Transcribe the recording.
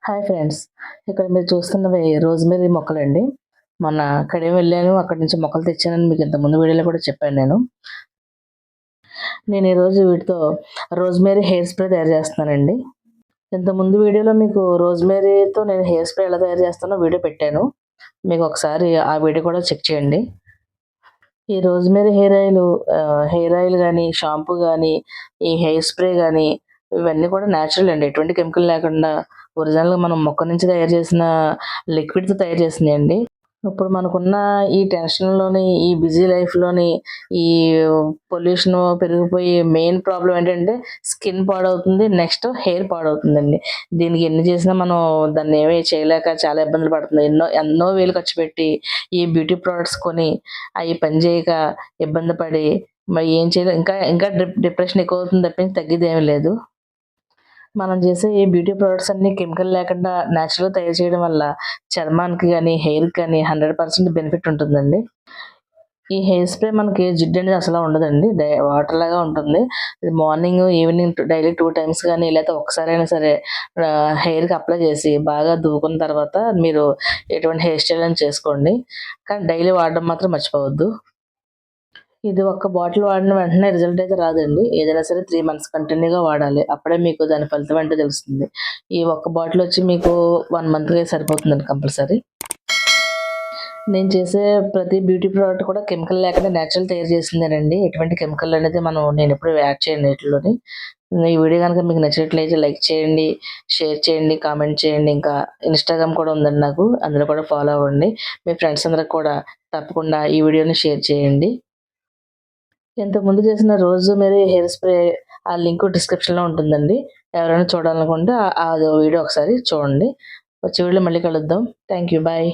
Hi friends. ఇక్కడ మీరు చూస్తున్నవి రోజ్‌మెర్రీ మొక్కలండి. మొన్న కడియం వెళ్ళాను. అక్కడి నుంచి మొక్కలు తెచ్చానని మీకు ఇంతకుముందు వీడియోలో కూడా చెప్పాను నేను. నేను ఈరోజు వీటితో రోజ్‌మెర్రీ హెయిర్ స్ప్రే తయారు చేస్తున్నానండి. ఇంతకుముందు వీడియోలో మీకు రోజ్‌మెర్రీతో నేను హెయిర్ స్ప్రే ఎలా తయారు చేస్తానో వీడియో పెట్టాను. మీకు ఒకసారి ఆ వీడియో కూడా చెక్ చేయండి. ఈ రోజ్‌మెర్రీ హెయిర్ ఆయిల్ గానీ, షాంపూ గానీ, ఈ హెయిర్ స్ప్రే గానీ ఇవన్నీ కూడా నేచురల్ అండి. ఎటువంటి కెమికల్ లేకుండా ఒరిజినల్‌గా మనం మొక్క నుంచి తయారు చేసిన లిక్విడ్‌తో తయారు చేసినయండి. ఇప్పుడు మనకున్న ఈ టెన్షన్‌లోని, ఈ బిజీ లైఫ్‌లోని, ఈ పొల్యూషను పెరిగిపోయి మెయిన్ ప్రాబ్లమ్ ఏంటంటే స్కిన్ పాడవుతుంది. నెక్స్ట్ హెయిర్ పాడవుతుందండి. దీనికి ఎన్ని చేసినా మనం దాన్నేమి చేయలేక చాలా ఇబ్బందులు పడుతున్నాం. ఎన్నో వేలు ఖర్చు పెట్టి ఈ బ్యూటీ ప్రొడక్ట్స్ కొని అయి పనిచేయక ఇబ్బంది పడి మరి ఏం చేయలేం. ఇంకా ఇంకా డిప్రెషన్ ఎక్కువవుతుంది తప్పించి తగ్గేదేమీ లేదు. మనం చేసే ఈ బ్యూటీ ప్రొడక్ట్స్ అన్నీ కెమికల్ లేకుండా నేచురల్‌గా తయారు చేయడం వల్ల చర్మానికి గానీ, హెయిర్‌కి గానీ 100% బెనిఫిట్ ఉంటుందండి. ఈ హెయిర్ స్ప్రే మనకి జిడ్డనేది అసలా ఉండదండి. వాటర్ లాగా ఉంటుంది. ఇది మార్నింగ్, ఈవినింగ్ డైలీ 2 టైమ్స్ గానీ, లేతే ఒక్కసారైనా సరే హెయిర్‌కి అప్లై చేసి బాగా దువ్వుకున్న తర్వాత మీరు ఎటువంటి హెయిర్ స్టైల్ అయినా చేసుకోండి. కానీ డైలీ వాడడం మాత్రం మర్చిపోవద్దు. ఇది ఒక్క బాటిల్ వాడిన వెంటనే రిజల్ట్ అయితే రాదండి. ఏదైనా సరే 3 మంత్స్ కంటిన్యూగా వాడాలి. అప్పుడే మీకు దాని ఫలితం ఏంటో తెలుస్తుంది. ఈ ఒక్క బాటిల్ వచ్చి మీకు 1 మంత్‌కే సరిపోతుందండి కంపల్సరీ. నేను చేసే ప్రతి బ్యూటీ ప్రోడక్ట్ కూడా కెమికల్ లేకుండా నేచురల్ తయారు చేసిందేనండి. ఎటువంటి కెమికల్ అనేది నేనెప్పుడు యాడ్ చేయను వీటిల్లోని. ఈ వీడియో గనుక మీకు నచ్చినట్లయితే లైక్ చేయండి, షేర్ చేయండి, కామెంట్ చేయండి. ఇంకా ఇన్‌స్టాగ్రామ్ కూడా ఉందండి నాకు. అందులో కూడా ఫాలో అవ్వండి. మీ ఫ్రెండ్స్ అందరికి కూడా తప్పకుండా ఈ వీడియోని షేర్ చేయండి. ఇంతకుముందు చేసిన రోజ్‌మెర్రీ హెయిర్ స్ప్రే ఆ లింకు డిస్క్రిప్షన్‌లో ఉంటుందండి. ఎవరైనా చూడాలనుకుంటే ఆ వీడియో ఒకసారి చూడండి. వచ్చే వీడియోలో మళ్ళీ కలుద్దాం. Thank you. బాయ్.